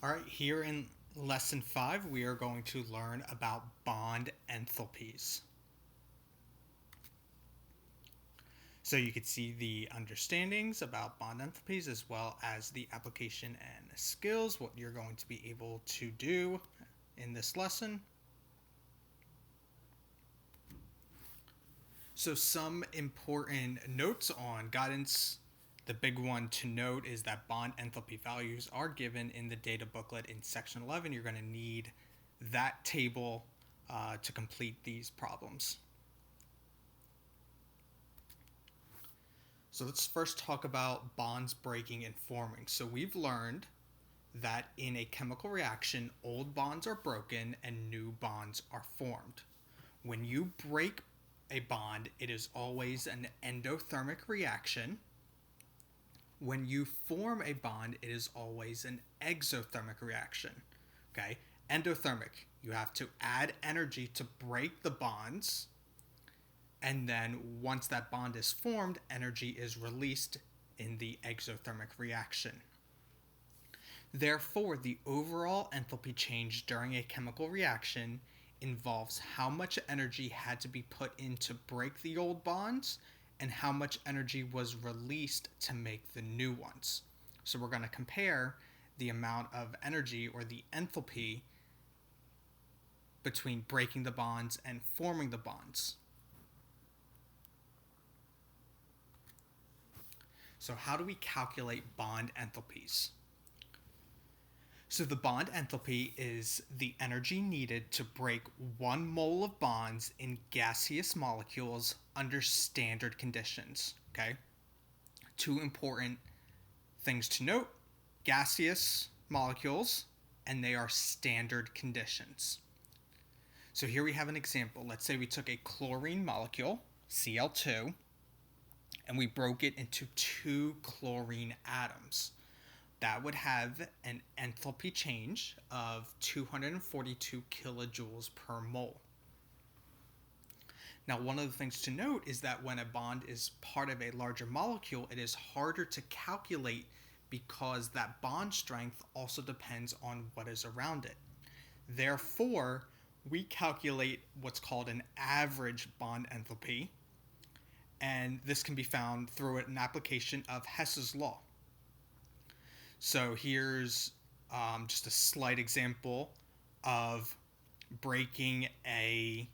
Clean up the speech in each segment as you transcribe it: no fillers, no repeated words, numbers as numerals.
All right, here in lesson 5, we are going to learn about bond enthalpies. So you can see the understandings about bond enthalpies as well as the application and skills, what you're going to be able to do in this lesson. So some important notes on guidance. The big one to note is that bond enthalpy values are given in the data booklet in section 11. You're going to need that table to complete these problems. So let's first talk about bonds breaking and forming. So we've learned that in a chemical reaction, old bonds are broken and new bonds are formed. When you break a bond, it is always an endothermic reaction. When you form a bond, it is always an exothermic reaction. Okay? Endothermic, you have to add energy to break the bonds, and then once that bond is formed, energy is released in the exothermic reaction. Therefore, the overall enthalpy change during a chemical reaction involves how much energy had to be put in to break the old bonds and how much energy was released to make the new ones. So we're going to compare the amount of energy, or the enthalpy, between breaking the bonds and forming the bonds. So how do we calculate bond enthalpies? So the bond enthalpy is the energy needed to break 1 mole of bonds in gaseous molecules under standard conditions. Okay? Two important things to note: gaseous molecules, and they are standard conditions. So here we have an example. Let's say we took a chlorine molecule, Cl2, and we broke it into 2 chlorine atoms. That would have an enthalpy change of 242 kilojoules per mole. Now, one of the things to note is that when a bond is part of a larger molecule, it is harder to calculate because that bond strength also depends on what is around it. Therefore, we calculate what's called an average bond enthalpy, and this can be found through an application of Hess's law. So here's just a slight example of breaking a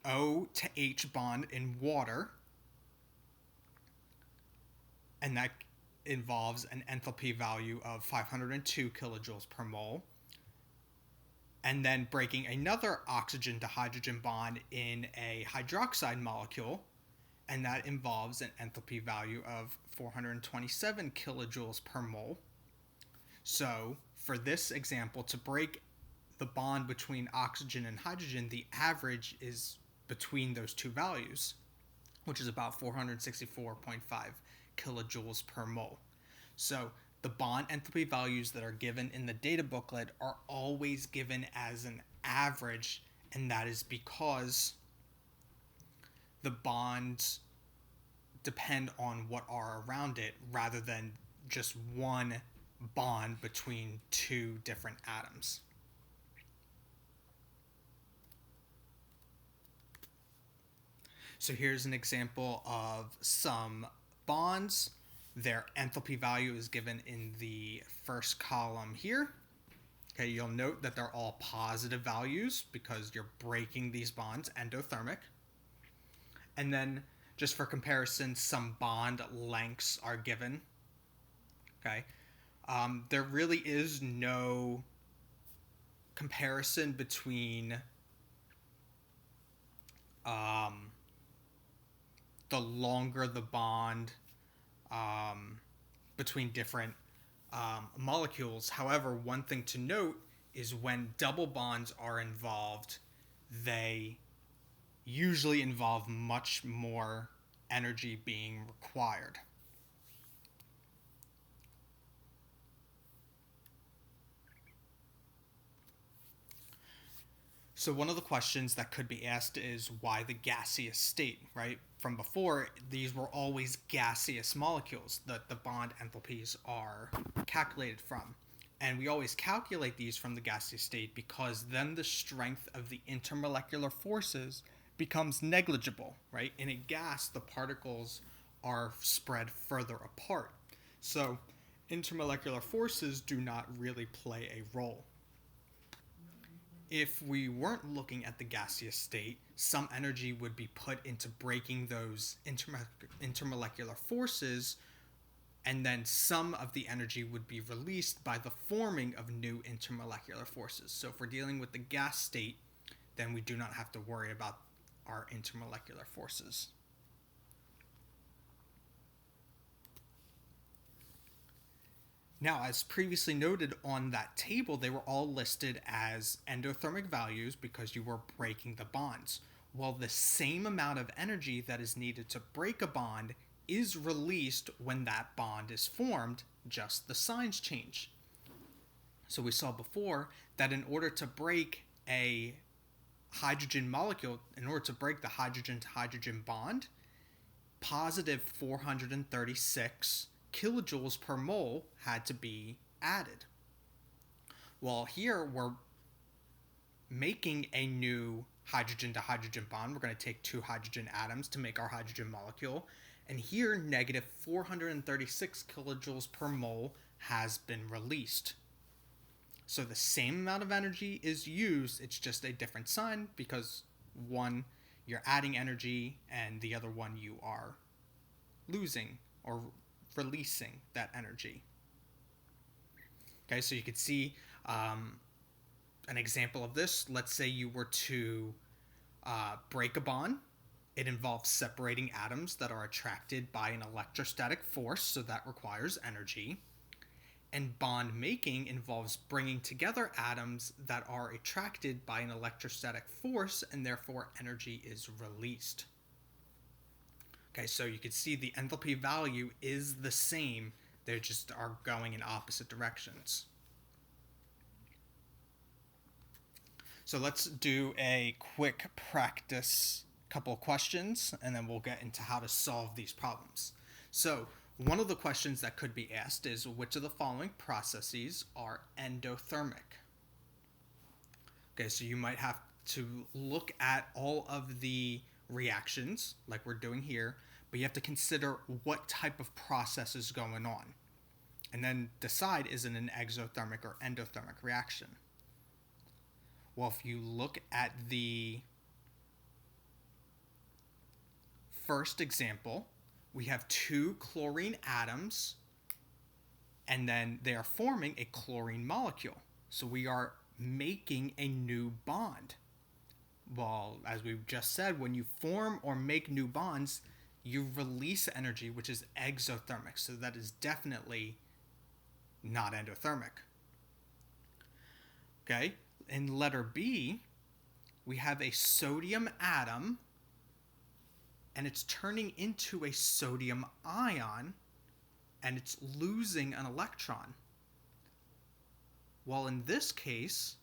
O to H bond in water, and that involves an enthalpy value of 502 kilojoules per mole. And then breaking another oxygen to hydrogen bond in a hydroxide molecule, and that involves an enthalpy value of 427 kilojoules per mole. So for this example, to break the bond between oxygen and hydrogen, the average is between those two values, which is about 464.5 kilojoules per mole. So the bond enthalpy values that are given in the data booklet are always given as an average, and that is because the bonds depend on what are around it rather than just one bond between 2 different atoms. So here's an example of some bonds. Their enthalpy value is given in the first column here. Okay, you'll note that they're all positive values because you're breaking these bonds endothermic. And then, just for comparison, some bond lengths are given. Okay, there really is no comparison between the longer the bond between different molecules. However, one thing to note is when double bonds are involved, they usually involve much more energy being required. So one of the questions that could be asked is why the gaseous state, right? From before, these were always gaseous molecules that the bond enthalpies are calculated from. And we always calculate these from the gaseous state because then the strength of the intermolecular forces becomes negligible, right? In a gas, the particles are spread further apart. So intermolecular forces do not really play a role. If we weren't looking at the gaseous state, some energy would be put into breaking those intermolecular forces, and then some of the energy would be released by the forming of new intermolecular forces. So if we're dealing with the gas state, then we do not have to worry about our intermolecular forces. Now, as previously noted on that table, they were all listed as endothermic values because you were breaking the bonds. Well, the same amount of energy that is needed to break a bond is released when that bond is formed, just the signs change. So we saw before that in order to break a hydrogen molecule, in order to break the hydrogen to hydrogen bond, positive 436 kilojoules per mole had to be added. Well, here we're making a new hydrogen to hydrogen bond. We're going to take two hydrogen atoms to make our hydrogen molecule. And here, negative 436 kilojoules per mole has been released. So the same amount of energy is used, it's just a different sign because one, you're adding energy, and the other one, you are losing or releasing that energy. Okay, so you could see an example of this. Let's say you were to break a bond. It involves separating atoms that are attracted by an electrostatic force, so that requires energy. And bond making involves bringing together atoms that are attracted by an electrostatic force, and therefore energy is released. Okay, so you can see the enthalpy value is the same, they just are going in opposite directions. So let's do a quick practice couple of questions, and then we'll get into how to solve these problems. So one of the questions that could be asked is, which of the following processes are endothermic? Okay, so you might have to look at all of the reactions like we're doing here, but you have to consider what type of process is going on, and then decide, is it an exothermic or endothermic reaction? Well, if you look at the first example, we have two chlorine atoms, and then they are forming a chlorine molecule. So we are making a new bond. Well, as we've just said, when you form or make new bonds, you release energy, which is exothermic. So that is definitely not endothermic. Okay, in letter B, we have a sodium atom, and it's turning into a sodium ion, and it's losing an electron. Well, in this case,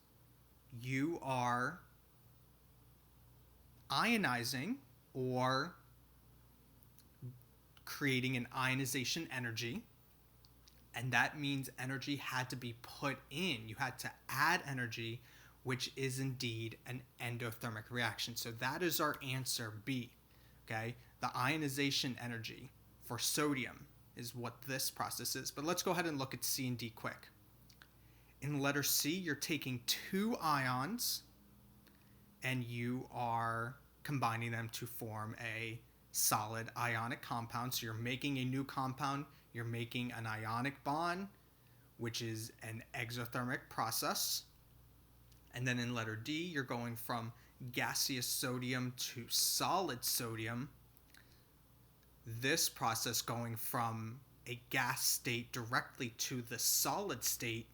you are ionizing or creating an ionization energy, and that means energy had to be put in. You had to add energy, which is indeed an endothermic reaction. So that is our answer, B. Okay, the ionization energy for sodium is what this process is. But let's go ahead and look at C and D quick. In letter C, you're taking two ions and you are combining them to form a solid ionic compound. So you're making a new compound, you're making an ionic bond, which is an exothermic process. And then in letter D, you're going from gaseous sodium to solid sodium. This process going from a gas state directly to the solid state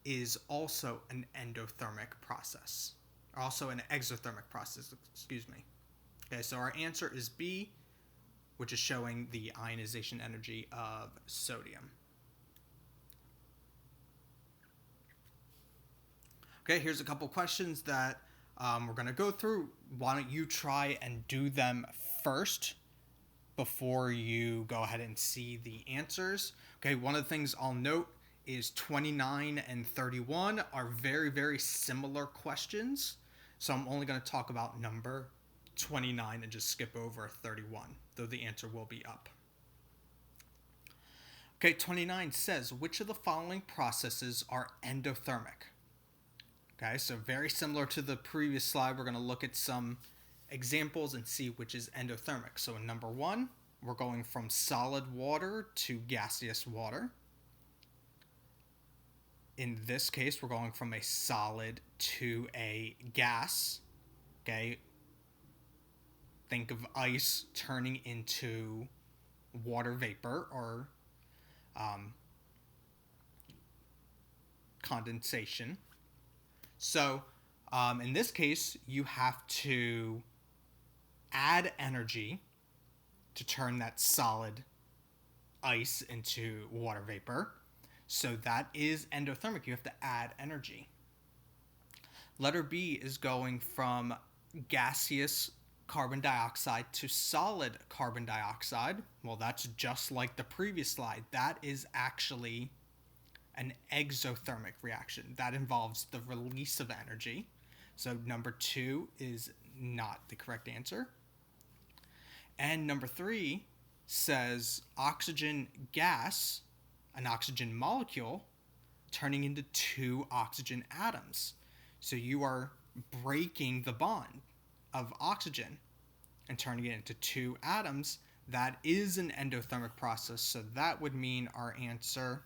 is also an endothermic process, or also an exothermic process, excuse me. Okay, so our answer is B, which is showing the ionization energy of sodium. Okay, here's a couple questions that we're going to go through. Why don't you try and do them first before you go ahead and see the answers? Okay, one of the things I'll note is 29 and 31 are very, very similar questions. So I'm only going to talk about number 29 and just skip over 31, though the answer will be up. Okay, 29 says, which of the following processes are endothermic? Okay, so very similar to the previous slide, we're going to look at some examples and see which is endothermic. So in number 1, we're going from solid water to gaseous water. In this case, we're going from a solid to a gas. Okay, think of ice turning into water vapor or condensation. So in this case, you have to add energy to turn that solid ice into water vapor. So that is endothermic. You have to add energy. Letter B is going from gaseous carbon dioxide to solid carbon dioxide. Well, that's just like the previous slide. That is actually an exothermic reaction. That involves the release of energy. So number 2 is not the correct answer. And number 3 says oxygen gas, an oxygen molecule, turning into 2 oxygen atoms. So you are breaking the bond of oxygen and turning it into 2 atoms. That is an endothermic process, so that would mean our answer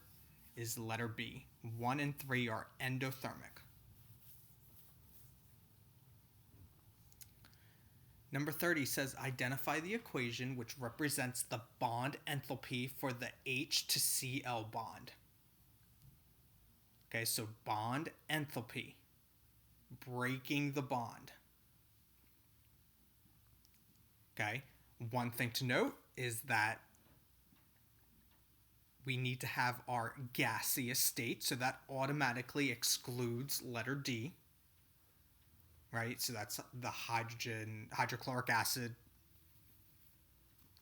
is letter B. 1 and 3 are endothermic. Number 30 says identify the equation which represents the bond enthalpy for the H to Cl bond. Okay, so bond enthalpy, breaking the bond. Okay, one thing to note is that we need to have our gaseous state, so that automatically excludes letter D. Right, so that's the hydrochloric acid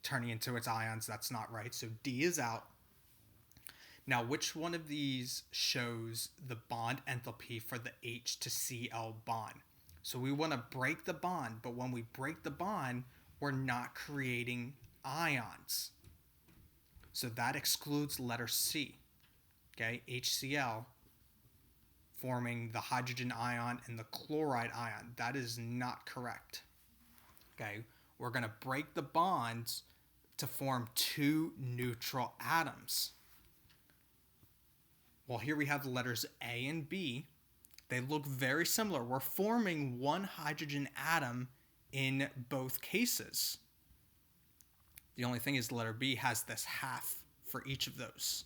turning into its ions. That's not right, so D is out. Now, which one of these shows the bond enthalpy for the H to Cl bond? So we want to break the bond, but when we break the bond, we're not creating ions. So that excludes letter C. Okay, HCl forming the hydrogen ion and the chloride ion. That is not correct. Okay, we're going to break the bonds to form 2 neutral atoms. Well, here we have the letters A and B. They look very similar. We're forming 1 hydrogen atom in both cases. The only thing is the letter B has this half for each of those.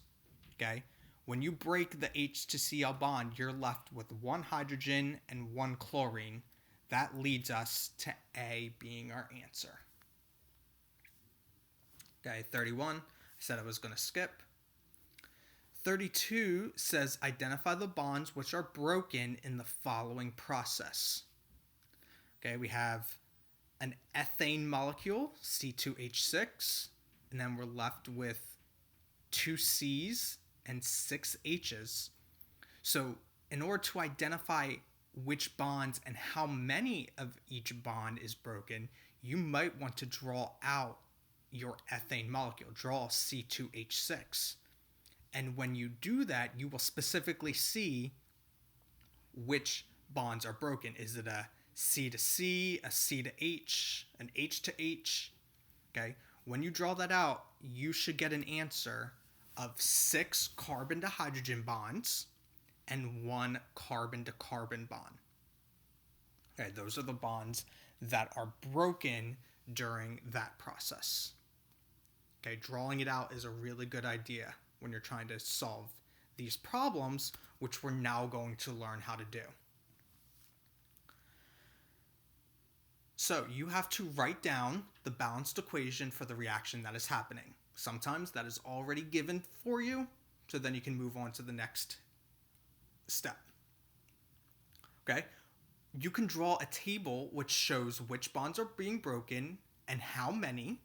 Okay? When you break the H to Cl bond, you're left with 1 hydrogen and 1 chlorine. That leads us to A being our answer. Okay, 31, I said I was going to skip. 32 says identify the bonds which are broken in the following process. Okay, we have an ethane molecule, C2H6, and then we're left with 2 C's and 6 H's. So in order to identify which bonds and how many of each bond is broken, you might want to draw out your ethane molecule, draw C2H6. And when you do that, you will specifically see which bonds are broken. Is it a C to C, a C to H, an H to H? Okay, when you draw that out, you should get an answer of 6 carbon to hydrogen bonds and 1 carbon to carbon bond. Okay, those are the bonds that are broken during that process. Okay, drawing it out is a really good idea when you're trying to solve these problems, which we're now going to learn how to do. So you have to write down the balanced equation for the reaction that is happening. Sometimes that is already given for you, so then you can move on to the next step. Okay, you can draw a table which shows which bonds are being broken and how many,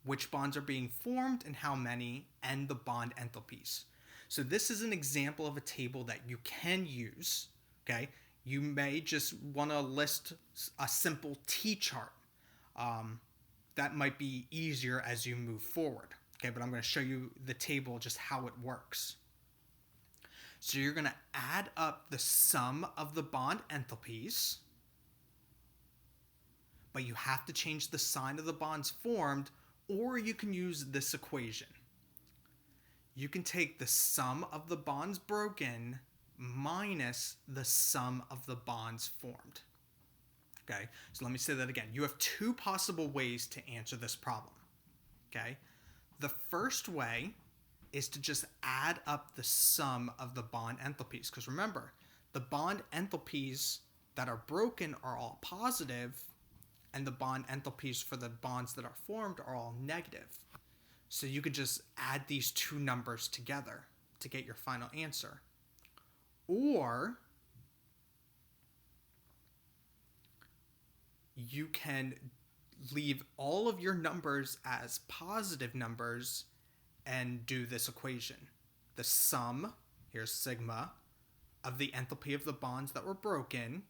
which bonds are being formed and how many, and the bond enthalpies. So this is an example of a table that you can use, okay? You may just want to list a simple T-chart. That might be easier as you move forward, okay? But I'm going to show you the table, just how it works. So you're going to add up the sum of the bond enthalpies, but you have to change the sign of the bonds formed, or you can use this equation. You can take the sum of the bonds broken minus the sum of the bonds formed. Okay, so let me say that again. You have two possible ways to answer this problem. Okay, the first way is to just add up the sum of the bond enthalpies, because remember, the bond enthalpies that are broken are all positive, and the bond enthalpies for the bonds that are formed are all negative. So you could just add these two numbers together to get your final answer. Or you can leave all of your numbers as positive numbers and do this equation. The sum, here's sigma, of the enthalpy of the bonds that were broken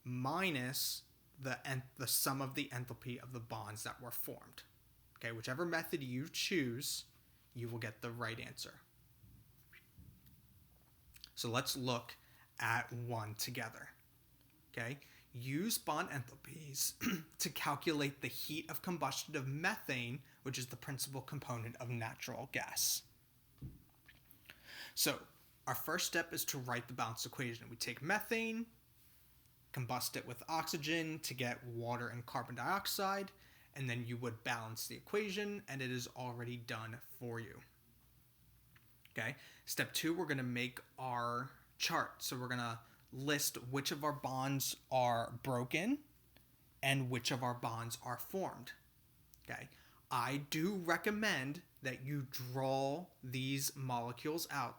minus the sum of the enthalpy of the bonds that were formed. Okay, whichever method you choose, you will get the right answer. So let's look at one together. Okay, use bond enthalpies to calculate the heat of combustion of methane, which is the principal component of natural gas. So our first step is to write the balanced equation. We take methane, combust it with oxygen to get water and carbon dioxide, and then you would balance the equation, and it is already done for you. Okay, step 2, we're going to make our chart. So we're going to list which of our bonds are broken and which of our bonds are formed. Okay, I do recommend that you draw these molecules out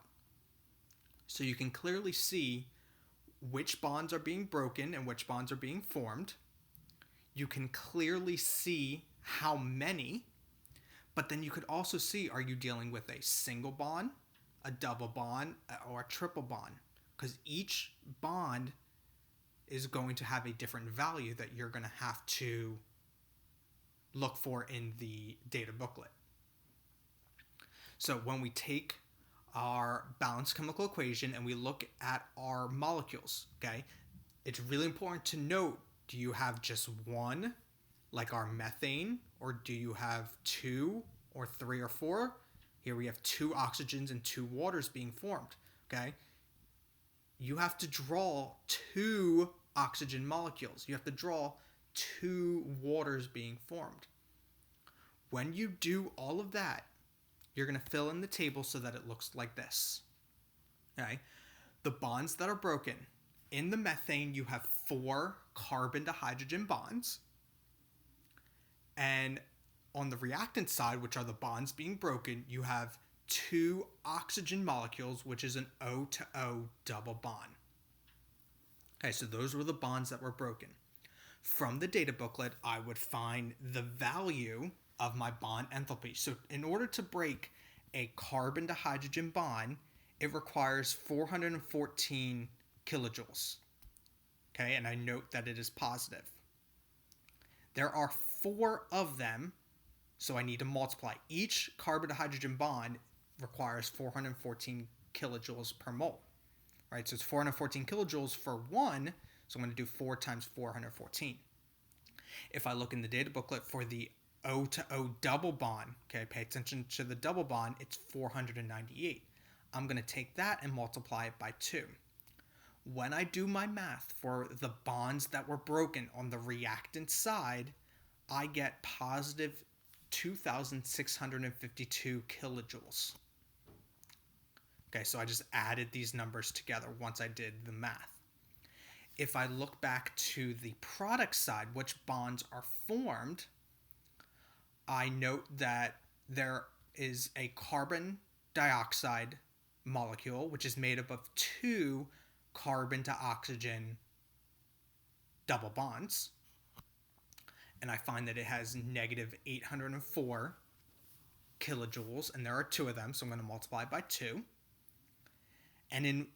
so you can clearly see which bonds are being broken and which bonds are being formed. You can clearly see how many, but then you could also see, are you dealing with a single bond, a double bond, or a triple bond? Because each bond is going to have a different value that you're going to have to look for in the data booklet. So when we take our balanced chemical equation and we look at our molecules, okay, it's really important to note, do you have just one, like our methane, or do you have 2 or 3 or 4? Here we have 2 oxygens and 2 waters being formed, okay? You have to draw 2 oxygen molecules. You have to draw 2 waters being formed. When you do all of that, you're going to fill in the table so that it looks like this. Okay? The bonds that are broken. In the methane, you have 4 carbon to hydrogen bonds. And on the reactant side, which are the bonds being broken, you have 2 oxygen molecules, which is an O to O double bond. Okay, so those were the bonds that were broken. From the data booklet, I would find the value of my bond enthalpy. So in order to break a carbon to hydrogen bond, it requires 414 kilojoules. Okay, and I note that it is positive. There are 4 of them, so I need to multiply. Each carbon to hydrogen bond requires 414 kilojoules per mole. Right, so it's 414 kilojoules for one, so I'm going to do 4 times 414. If I look in the data booklet for the O to O double bond, okay, pay attention to the double bond, it's 498. I'm going to take that and multiply it by 2. When I do my math for the bonds that were broken on the reactant side, I get positive 2,652 kilojoules. Okay, so I just added these numbers together once I did the math. If I look back to the product side, which bonds are formed, I note that there is a carbon dioxide molecule, which is made up of 2 carbon to oxygen double bonds. And I find that it has negative 804 kilojoules, and there are 2 of them, so I'm going to multiply by 2. And in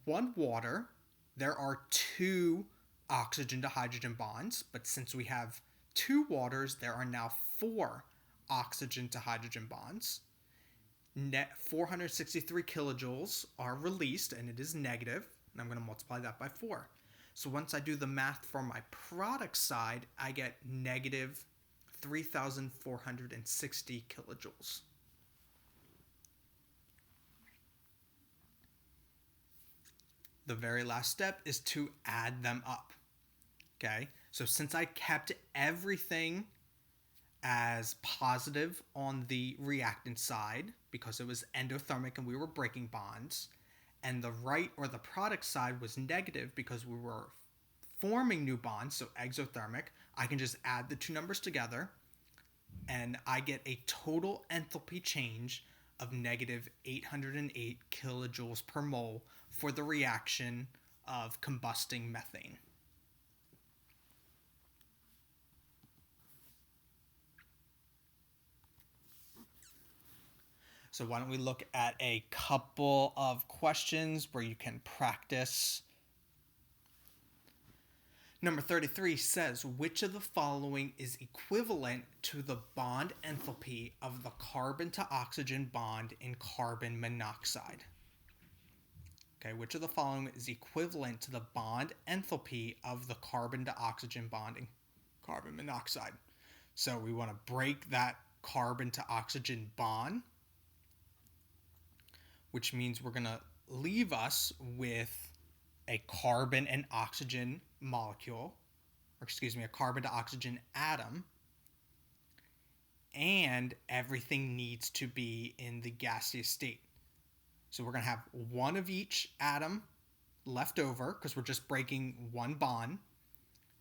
one water, there are two oxygen to hydrogen bonds, but since we have two waters, there are now four oxygen to hydrogen bonds. Net 463 kilojoules are released, and it is negative, and I'm going to multiply that by 4. So once I do the math for my product side, I get negative 3,460 kilojoules. The very last step is to add them up. Okay, so since I kept everything as positive on the reactant side because it was endothermic and we were breaking bonds, and the right or the product side was negative because we were forming new bonds, so exothermic, I can just add the two numbers together and I get a total enthalpy change of negative 808 kilojoules per mole for the reaction of combusting methane. So why don't we look at a couple of questions where you can practice. Number 33 says, which of the following is equivalent to the bond enthalpy of the carbon to oxygen bond in carbon monoxide? Okay, which of the following is equivalent to the bond enthalpy of the carbon to oxygen bond in carbon monoxide? So we want to break that carbon to oxygen bond, which means we're going to leave us with a carbon and oxygen molecule, or excuse me, a carbon to oxygen atom, and everything needs to be in the gaseous state. So we're going to have one of each atom left over because we're just breaking one bond,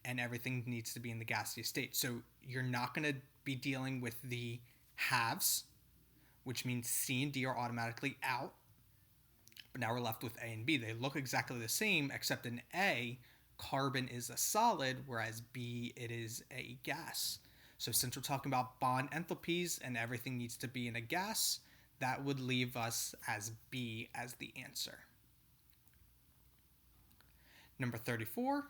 and everything needs to be in the gaseous state. So you're not going to be dealing with the halves, which means C and D are automatically out. But now we're left with A and B. They look exactly the same, except in A, carbon is a solid, whereas B, it is a gas. So since we're talking about bond enthalpies and everything needs to be in a gas, that would leave us as B as the answer. Number 34,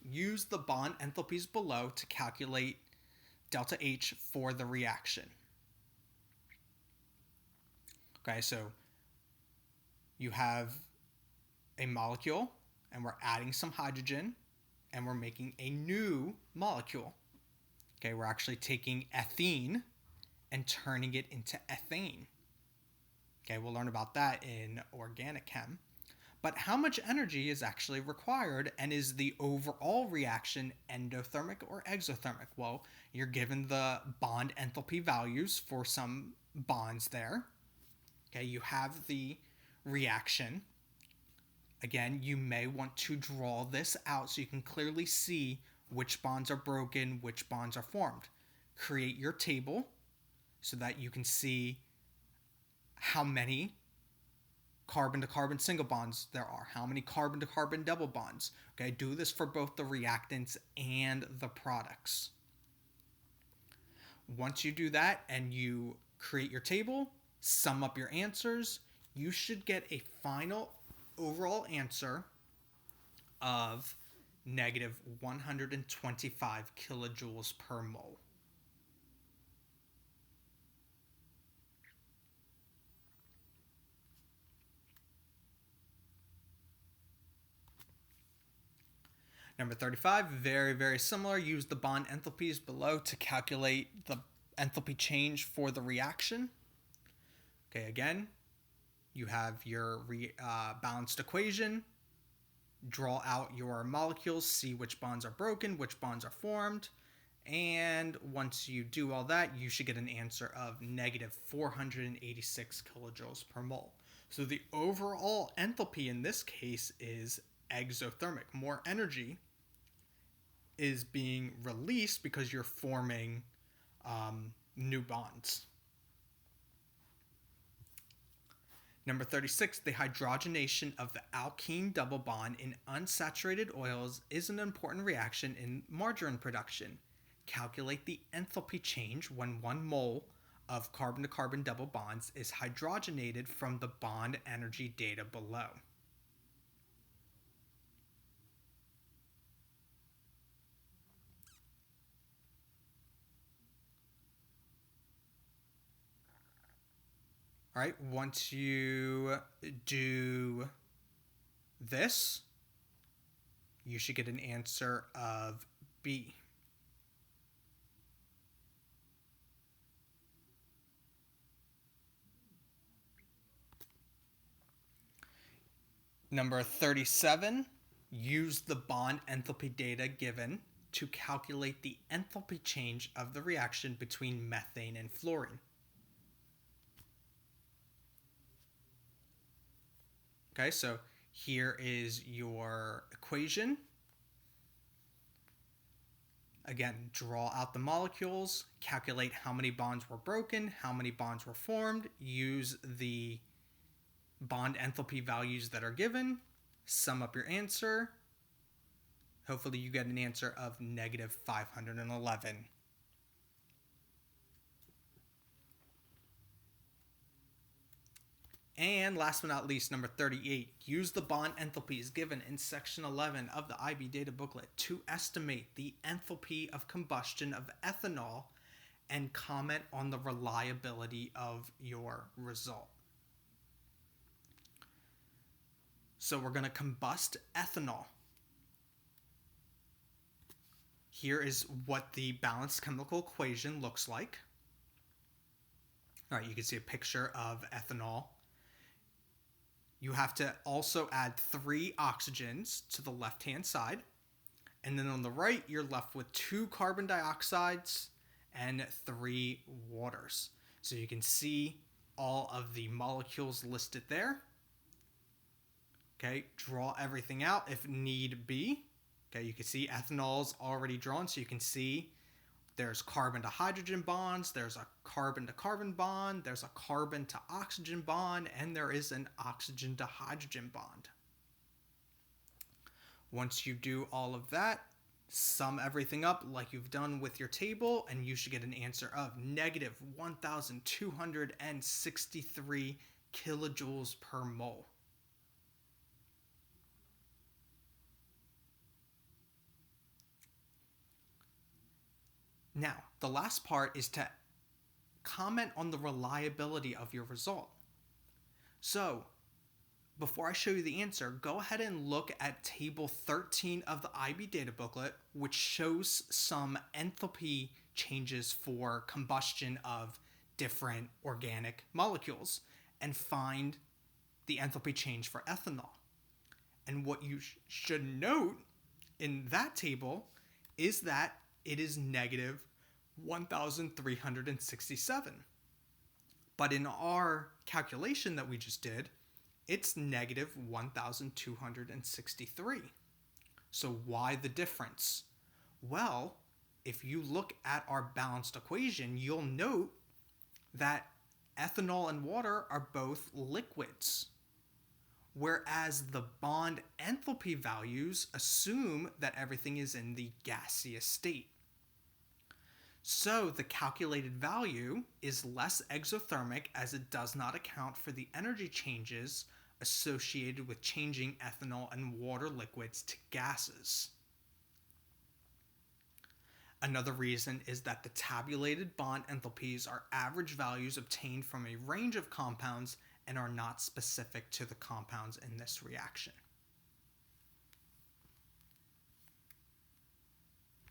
use the bond enthalpies below to calculate delta H for the reaction. Okay, so you have a molecule and we're adding some hydrogen and we're making a new molecule. Okay, we're actually taking ethene and turning it into ethane. Okay, we'll learn about that in organic chem. But how much energy is actually required, and is the overall reaction endothermic or exothermic? Well, you're given the bond enthalpy values for some bonds there. Okay, you have the reaction. Again, you may want to draw this out so you can clearly see which bonds are broken, which bonds are formed. Create your table so that you can see how many carbon to carbon single bonds there are, how many carbon to carbon double bonds. Okay, do this for both the reactants and the products. Once you do that and you create your table, sum up your answers, you should get a final overall answer of negative 125 kilojoules per mole. Number 35, very, very similar. Use the bond enthalpies below to calculate the enthalpy change for the reaction. Okay, again, you have your balanced equation. Draw out your molecules, see which bonds are broken, which bonds are formed. And once you do all that, you should get an answer of negative 486 kilojoules per mole. So the overall enthalpy in this case is exothermic. More energy is being released because you're forming new bonds. Number 36, the hydrogenation of the alkene double bond in unsaturated oils is an important reaction in margarine production. Calculate the enthalpy change when 1 mole of carbon-to-carbon double bonds is hydrogenated from the bond energy data below. All right, once you do this, you should get an answer of B. Number 37, use the bond enthalpy data given to calculate the enthalpy change of the reaction between methane and fluorine. Okay, so here is your equation. Again, draw out the molecules, calculate how many bonds were broken, how many bonds were formed, use the bond enthalpy values that are given, sum up your answer. Hopefully you get an answer of negative 511. And last but not least, number 38, use the bond enthalpies given in section 11 of the IB data booklet to estimate the enthalpy of combustion of ethanol and comment on the reliability of your result. So we're going to combust ethanol. Here is what the balanced chemical equation looks like. All right, you can see a picture of ethanol. You have to also add 3 oxygens to the left-hand side. And then on the right, you're left with 2 carbon dioxides and 3 waters. So you can see all of the molecules listed there. Okay, draw everything out if need be. Okay, you can see ethanol's already drawn, so you can see there's carbon to hydrogen bonds, there's a carbon to carbon bond, there's a carbon to oxygen bond, and there is an oxygen to hydrogen bond. Once you do all of that, sum everything up like you've done with your table, and you should get an answer of negative 1,263 kilojoules per mole. Now, the last part is to comment on the reliability of your result. So, before I show you the answer, go ahead and look at table 13 of the IB data booklet, which shows some enthalpy changes for combustion of different organic molecules, and find the enthalpy change for ethanol. And what you should note in that table is that it is negative 1,367. But in our calculation that we just did, it's negative 1,263. So why the difference? Well, if you look at our balanced equation, you'll note that ethanol and water are both liquids, whereas the bond enthalpy values assume that everything is in the gaseous state. So the calculated value is less exothermic, as it does not account for the energy changes associated with changing ethanol and water liquids to gases. Another reason is that the tabulated bond enthalpies are average values obtained from a range of compounds and are not specific to the compounds in this reaction.